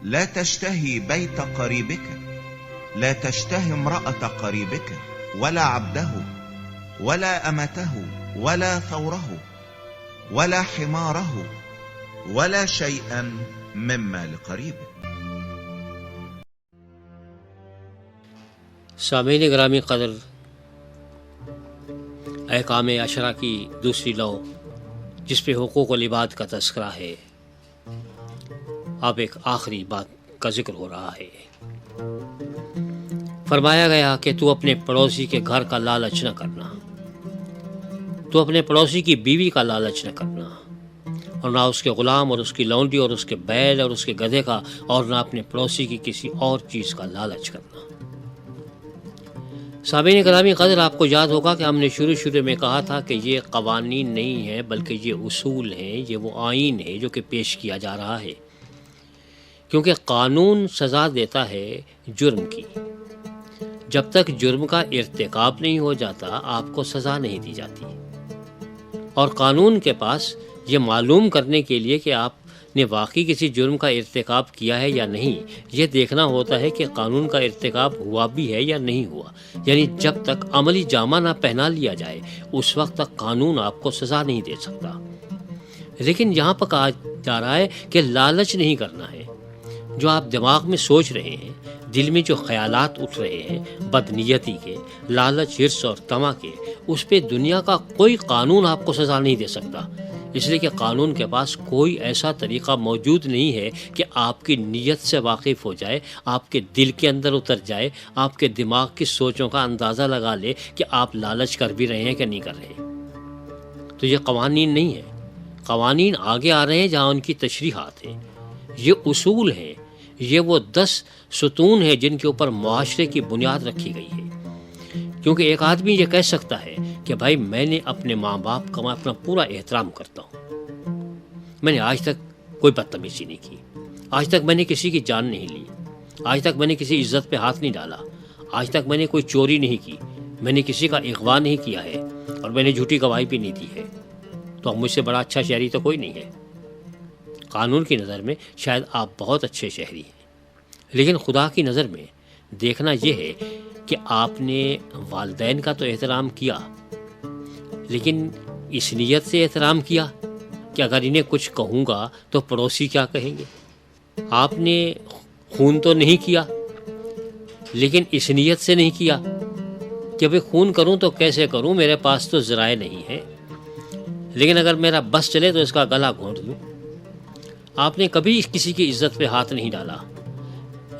لا تشتهي بيت قريبك، لا تشتهي امرأة قريبك ولا عبده ولا أمته ولا ثوره ولا حماره ولا شيئا مما لقريبك. سامعین گرامی قدر، احکام عشرہ کی دوسری لو جس پہ حقوق العباد کا تذکرہ ہے، اب ایک آخری بات کا ذکر ہو رہا ہے۔ فرمایا گیا کہ تو اپنے پڑوسی کے گھر کا لالچ نہ کرنا، تو اپنے پڑوسی کی بیوی کا لالچ نہ کرنا، اور نہ اس کے غلام اور اس کی لونڈی اور اس کے بیل اور اس کے گدھے کا، اور نہ اپنے پڑوسی کی کسی اور چیز کا لالچ کرنا۔ سامعین گرامی قدر، آپ کو یاد ہوگا کہ ہم نے شروع میں کہا تھا کہ یہ قوانین نہیں ہیں بلکہ یہ اصول ہیں، یہ وہ آئین ہے جو کہ پیش کیا جا رہا ہے، کیونکہ قانون سزا دیتا ہے جرم کی۔ جب تک جرم کا ارتکاب نہیں ہو جاتا آپ کو سزا نہیں دی جاتی، اور قانون کے پاس یہ معلوم کرنے کے لیے کہ آپ نے واقعی کسی جرم کا ارتکاب کیا ہے یا نہیں، یہ دیکھنا ہوتا ہے کہ قانون کا ارتکاب ہوا بھی ہے یا نہیں ہوا۔ یعنی جب تک عملی جامہ نہ پہنا لیا جائے اس وقت تک قانون آپ کو سزا نہیں دے سکتا۔ لیکن یہاں پر کہا جا رہا ہے کہ لالچ نہیں کرنا ہے۔ جو آپ دماغ میں سوچ رہے ہیں، دل میں جو خیالات اٹھ رہے ہیں بدنیتی کے، لالچ، حرص اور طمع کے، اس پہ دنیا کا کوئی قانون آپ کو سزا نہیں دے سکتا، اس لیے کہ قانون کے پاس کوئی ایسا طریقہ موجود نہیں ہے کہ آپ کی نیت سے واقف ہو جائے، آپ کے دل کے اندر اتر جائے، آپ کے دماغ کی سوچوں کا اندازہ لگا لے کہ آپ لالچ کر بھی رہے ہیں کہ نہیں کر رہے۔ تو یہ قوانین نہیں ہے، قوانین آگے آ رہے ہیں جہاں ان کی تشریحات ہیں، یہ اصول ہیں، یہ وہ 10 ستون ہیں جن کے اوپر معاشرے کی بنیاد رکھی گئی ہے۔ کیونکہ ایک آدمی یہ کہہ سکتا ہے کہ بھائی میں نے اپنے ماں باپ کا میں اپنا پورا احترام کرتا ہوں، میں نے آج تک کوئی بدتمیزی نہیں کی، آج تک میں نے کسی کی جان نہیں لی، آج تک میں نے کسی عزت پہ ہاتھ نہیں ڈالا، آج تک میں نے کوئی چوری نہیں کی، میں نے کسی کا اغوا نہیں کیا ہے، اور میں نے جھوٹی گواہی بھی نہیں دی ہے، تو اب مجھ سے بڑا اچھا شہری تو کوئی نہیں ہے۔ قانون کی نظر میں شاید آپ بہت اچھے شہری ہیں، لیکن خدا کی نظر میں دیکھنا یہ ہے کہ آپ نے والدین کا تو احترام کیا، لیکن اس نیت سے احترام کیا کہ اگر انہیں کچھ کہوں گا تو پڑوسی کیا کہیں گے۔ آپ نے خون تو نہیں کیا، لیکن اس نیت سے نہیں کیا کہ بھئی خون کروں تو کیسے کروں، میرے پاس تو ذرائع نہیں ہے، لیکن اگر میرا بس چلے تو اس کا گلا گھونٹ دوں۔ آپ نے کبھی کسی کی عزت پہ ہاتھ نہیں ڈالا،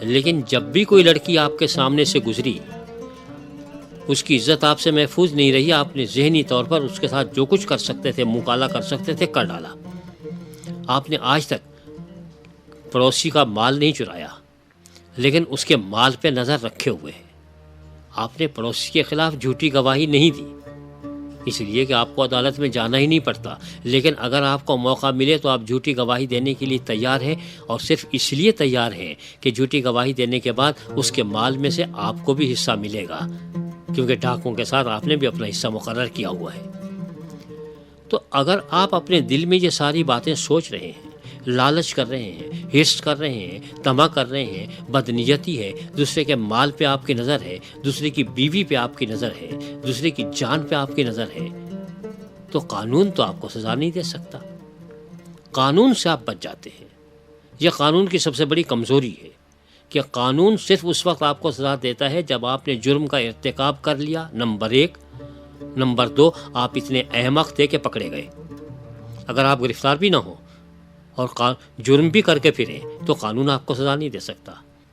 لیکن جب بھی کوئی لڑکی آپ کے سامنے سے گزری، اس کی عزت آپ سے محفوظ نہیں رہی، آپ نے ذہنی طور پر اس کے ساتھ جو کچھ کر سکتے تھے، منہ کالا کر سکتے تھے، کر ڈالا۔ آپ نے آج تک پڑوسی کا مال نہیں چرایا، لیکن اس کے مال پہ نظر رکھے ہوئے ہیں۔ آپ نے پڑوسی کے خلاف جھوٹی گواہی نہیں دی، اس لیے کہ آپ کو عدالت میں جانا ہی نہیں پڑتا، لیکن اگر آپ کو موقع ملے تو آپ جھوٹی گواہی دینے کے لیے تیار ہیں، اور صرف اس لیے تیار ہیں کہ جھوٹی گواہی دینے کے بعد اس کے مال میں سے آپ کو بھی حصہ ملے گا، کیونکہ ڈاکوں کے ساتھ آپ نے بھی اپنا حصہ مقرر کیا ہوا ہے۔ تو اگر آپ اپنے دل میں یہ ساری باتیں سوچ رہے ہیں، لالچ کر رہے ہیں، حرص کر رہے ہیں، طمع کر رہے ہیں، بدنیتی ہے، دوسرے کے مال پہ آپ کی نظر ہے، دوسرے کی بیوی پہ آپ کی نظر ہے، دوسرے کی جان پہ آپ کی نظر ہے، تو قانون تو آپ کو سزا نہیں دے سکتا، قانون سے آپ بچ جاتے ہیں۔ یہ قانون کی سب سے بڑی کمزوری ہے کہ قانون صرف اس وقت آپ کو سزا دیتا ہے جب آپ نے جرم کا ارتکاب کر لیا، نمبر 1۔ نمبر 2، آپ اتنے احمق تھے کہ پکڑے گئے۔ اگر آپ گرفتار بھی نہ ہوں اور جرم بھی کر کے پھریں تو قانون آپ کو سزا نہیں دے سکتا۔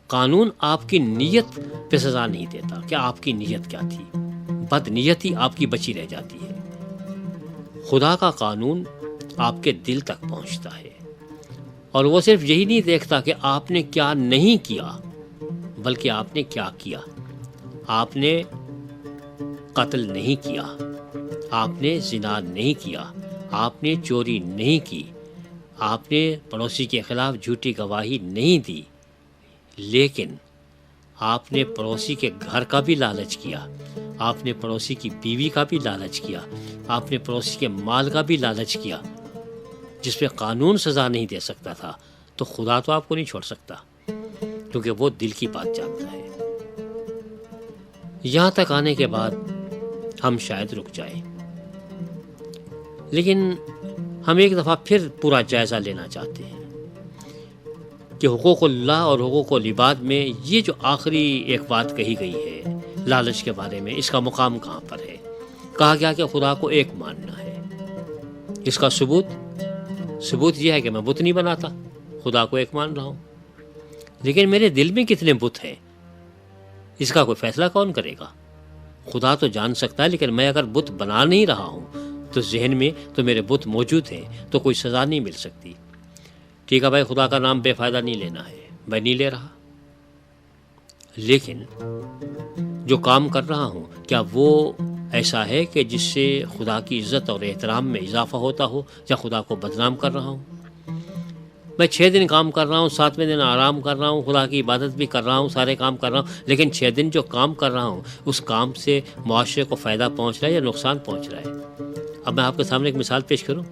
قانون آپ کی نیت پہ سزا نہیں دیتا کہ آپ کی نیت کیا تھی، بد نیتی آپ کی بچی رہ جاتی ہے۔ خدا کا قانون آپ کے دل تک پہنچتا ہے، اور وہ صرف یہی نہیں دیکھتا کہ آپ نے کیا نہیں کیا، بلکہ آپ نے کیا کیا۔ آپ نے قتل نہیں کیا، آپ نے زنا نہیں کیا، آپ نے چوری نہیں کی، آپ نے پڑوسی کے خلاف جھوٹی گواہی نہیں دی، لیکن آپ نے پڑوسی کے گھر کا بھی لالچ کیا، آپ نے پڑوسی کی بیوی کا بھی لالچ کیا، آپ نے پڑوسی کے مال کا بھی لالچ کیا، جس پہ قانون سزا نہیں دے سکتا تھا، تو خدا تو آپ کو نہیں چھوڑ سکتا۔ کیونکہ وہ دل کی بات جانتا ہے۔ یہاں تک آنے کے بعد ہم شاید رک جائیں، لیکن ہم ایک دفعہ پھر پورا جائزہ لینا چاہتے ہیں کہ حقوق اللہ اور حقوق العباد میں یہ جو آخری ایک بات کہی گئی ہے لالچ کے بارے میں، اس کا مقام کہاں پر ہے؟ کہا گیا کہ خدا کو ایک ماننا ہے۔ اس کا ثبوت یہ ہے کہ میں بت نہیں بناتا، خدا کو ایک مان رہا ہوں۔ لیکن میرے دل میں کتنے بت ہیں، اس کا کوئی فیصلہ کون کرے گا؟ خدا تو جان سکتا ہے، لیکن میں اگر بت بنا نہیں رہا ہوں تو ذہن میں تو میرے بت موجود ہیں، تو کوئی سزا نہیں مل سکتی۔ ٹھیک ہے بھائی، خدا کا نام بے فائدہ نہیں لینا ہے، میں نہیں لے رہا، لیکن جو کام کر رہا ہوں کیا وہ ایسا ہے کہ جس سے خدا کی عزت اور احترام میں اضافہ ہوتا ہو، یا خدا کو بدنام کر رہا ہوں؟ میں 6 دن کام کر رہا ہوں، 7ویں دن آرام کر رہا ہوں، خدا کی عبادت بھی کر رہا ہوں، سارے کام کر رہا ہوں، لیکن 6 دن جو کام کر رہا ہوں اس کام سے معاشرے کو فائدہ پہنچ رہا ہے یا نقصان پہنچ رہا ہے؟ اب میں آپ کے سامنے ایک مثال پیش کروں۔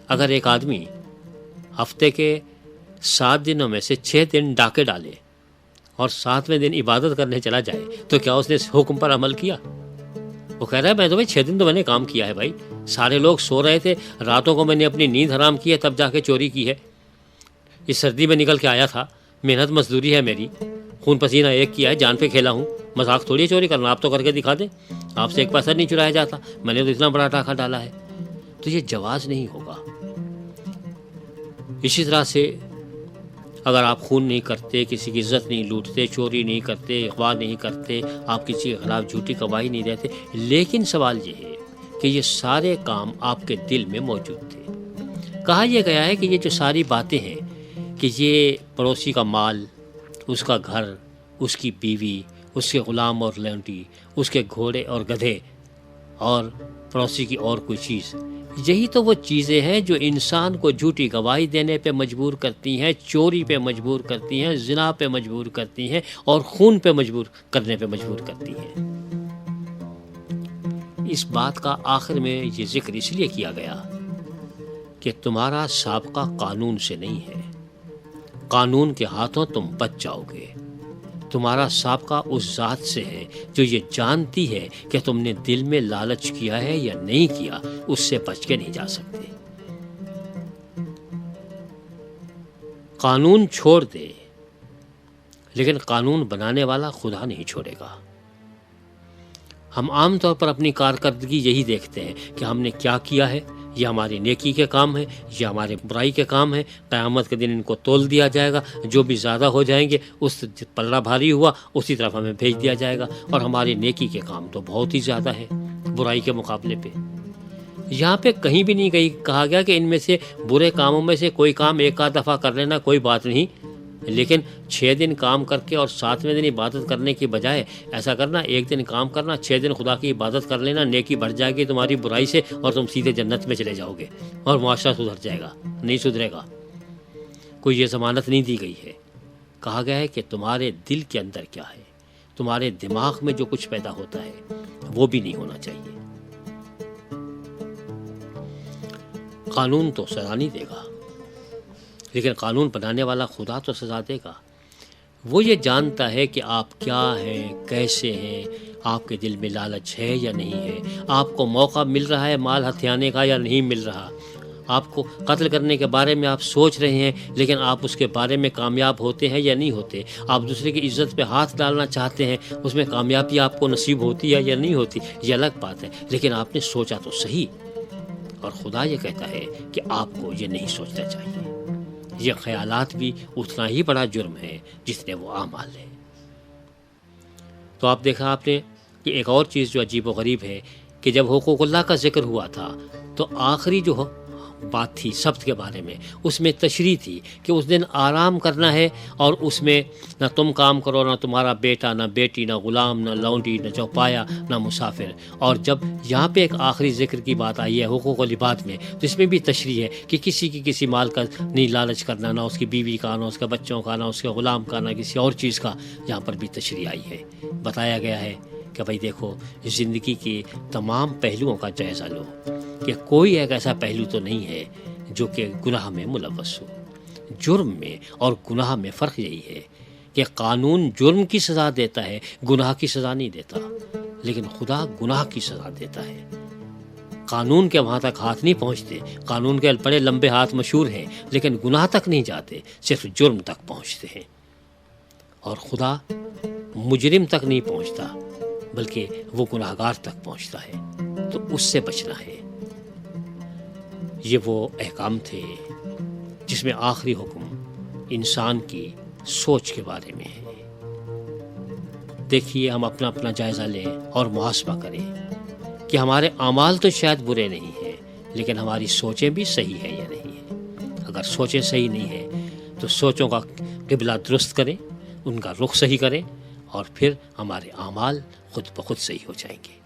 اگر ایک آدمی ہفتے کے 7 دنوں میں سے 6 دن ڈاکے ڈالے اور 7ویں دن عبادت کرنے چلا جائے تو کیا اس نے اس حکم پر عمل کیا؟ وہ کہہ رہا ہے میں تو بھائی 6 دن تو میں نے کام کیا ہے، بھائی سارے لوگ سو رہے تھے، راتوں کو میں نے اپنی نیند حرام کی ہے، تب جا کے چوری کی ہے، اس سردی میں نکل کے آیا تھا، محنت مزدوری ہے میری، خون پسینہ ایک کیا ہے، جان پہ کھیلا ہوں، مذاق تھوڑی ہے چوری کرنا، آپ تو کر کے دکھا دیں، آپ سے ایک پیسہ نہیں چرایا جاتا، میں نے تو اتنا بڑا ٹاکا ڈالا ہے، تو یہ جواز نہیں ہوگا۔ اسی طرح سے اگر آپ خون نہیں کرتے، کسی کی عزت نہیں لوٹتے، چوری نہیں کرتے، اغوا نہیں کرتے، آپ کسی کے خلاف جھوٹی گواہی نہیں دیتے، لیکن سوال یہ ہے کہ یہ سارے کام آپ کے دل میں موجود تھے۔ کہا یہ گیا ہے کہ یہ جو ساری باتیں ہیں کہ یہ پڑوسی کا مال، اس کا گھر، اس کی بیوی، اس کے غلام اور لونڈی، اس کے گھوڑے اور گدھے، اور پڑوسی کی اور کوئی چیز، یہی تو وہ چیزیں ہیں جو انسان کو جھوٹی گواہی دینے پہ مجبور کرتی ہیں، چوری پہ مجبور کرتی ہیں، زنا پہ مجبور کرتی ہیں، اور خون پہ مجبور کرنے پہ مجبور کرتی ہیں۔ اس بات کا آخر میں یہ ذکر اس لیے کیا گیا کہ تمہارا سابقہ قانون سے نہیں ہے، قانون کے ہاتھوں تم بچ جاؤ گے۔ تمہارا سابقہ اس ذات سے ہے جو یہ جانتی ہے کہ تم نے دل میں لالچ کیا ہے یا نہیں کیا، اس سے بچ کے نہیں جا سکتے۔ قانون چھوڑ دے، لیکن قانون بنانے والا خدا نہیں چھوڑے گا۔ ہم عام طور پر اپنی کارکردگی یہی دیکھتے ہیں کہ ہم نے کیا کیا ہے، یہ ہماری نیکی کے کام ہے، یہ ہمارے برائی کے کام ہے، قیامت کے دن ان کو تول دیا جائے گا، جو بھی زیادہ ہو جائیں گے اس پلڑا بھاری ہوا اسی طرف ہمیں بھیج دیا جائے گا، اور ہماری نیکی کے کام تو بہت ہی زیادہ ہے برائی کے مقابلے پہ۔ یہاں پہ کہیں بھی نہیں کہا گیا کہ ان میں سے برے کاموں میں سے کوئی کام ایک آدھ دفعہ کر لینا کوئی بات نہیں، لیکن 6 دن کام کر کے اور 7ویں دن عبادت کرنے کی بجائے ایسا کرنا، ایک دن کام کرنا، 6 دن خدا کی عبادت کر لینا، نیکی بڑھ جائے گی تمہاری برائی سے اور تم سیدھے جنت میں چلے جاؤ گے اور معاشرہ سدھر جائے گا۔ نہیں سدھرے گا، کوئی یہ ضمانت نہیں دی گئی ہے۔ کہا گیا ہے کہ تمہارے دل کے اندر کیا ہے، تمہارے دماغ میں جو کچھ پیدا ہوتا ہے وہ بھی نہیں ہونا چاہیے۔ قانون تو سزا نہیں دے گا، لیکن قانون بنانے والا خدا تو سزا دے گا۔ وہ یہ جانتا ہے کہ آپ کیا ہیں، کیسے ہیں، آپ کے دل میں لالچ ہے یا نہیں ہے، آپ کو موقع مل رہا ہے مال ہتھیانے کا یا نہیں مل رہا، آپ کو قتل کرنے کے بارے میں آپ سوچ رہے ہیں لیکن آپ اس کے بارے میں کامیاب ہوتے ہیں یا نہیں ہوتے، آپ دوسرے کی عزت پہ ہاتھ ڈالنا چاہتے ہیں، اس میں کامیابی آپ کو نصیب ہوتی ہے یا نہیں ہوتی، یہ الگ بات ہے، لیکن آپ نے سوچا تو صحیح۔ اور خدا یہ کہتا ہے کہ آپ کو یہ نہیں سوچنا چاہیے۔ یہ خیالات بھی اتنا ہی بڑا جرم ہے جتنے وہ اعمال ہے۔ تو آپ دیکھا آپ نے کہ ایک اور چیز جو عجیب و غریب ہے کہ جب حقوق اللہ کا ذکر ہوا تھا تو آخری جو بات تھی سبت کے بارے میں، اس میں تشریح تھی کہ اس دن آرام کرنا ہے، اور اس میں نہ تم کام کرو، نہ تمہارا بیٹا، نہ بیٹی، نہ غلام، نہ لونڈی، نہ چوپایا، نہ مسافر۔ اور جب یہاں پہ ایک آخری ذکر کی بات آئی ہے حقوق العباد میں، تو اس میں بھی تشریح ہے کہ کسی کی کسی مال کا نہیں لالچ کرنا، نہ اس کی بیوی کا، نہ اس کے بچوں کا، نہ اس کے غلام کا، نہ کسی اور چیز کا۔ یہاں پر بھی تشریح آئی ہے، بتایا گیا ہے کہ بھائی دیکھو، زندگی کے تمام پہلوؤں کا جائزہ لو کہ کوئی ایک ایسا پہلو تو نہیں ہے جو کہ گناہ میں ملوث ہو۔ جرم میں اور گناہ میں فرق یہی ہے کہ قانون جرم کی سزا دیتا ہے، گناہ کی سزا نہیں دیتا، لیکن خدا گناہ کی سزا دیتا ہے۔ قانون کے وہاں تک ہاتھ نہیں پہنچتے، قانون کے بڑے لمبے ہاتھ مشہور ہیں، لیکن گناہ تک نہیں جاتے، صرف جرم تک پہنچتے ہیں۔ اور خدا مجرم تک نہیں پہنچتا، بلکہ وہ گناہگار تک پہنچتا ہے، تو اس سے بچنا ہے۔ یہ وہ احکام تھے جس میں آخری حکم انسان کی سوچ کے بارے میں ہے۔ دیکھیے، ہم اپنا اپنا جائزہ لیں اور محاسبہ کریں کہ ہمارے اعمال تو شاید برے نہیں ہیں، لیکن ہماری سوچیں بھی صحیح ہیں یا نہیں ہیں۔ اگر سوچیں صحیح نہیں ہیں تو سوچوں کا قبلہ درست کریں، ان کا رخ صحیح کریں، اور پھر ہمارے اعمال خود بخود صحیح ہو جائیں گے۔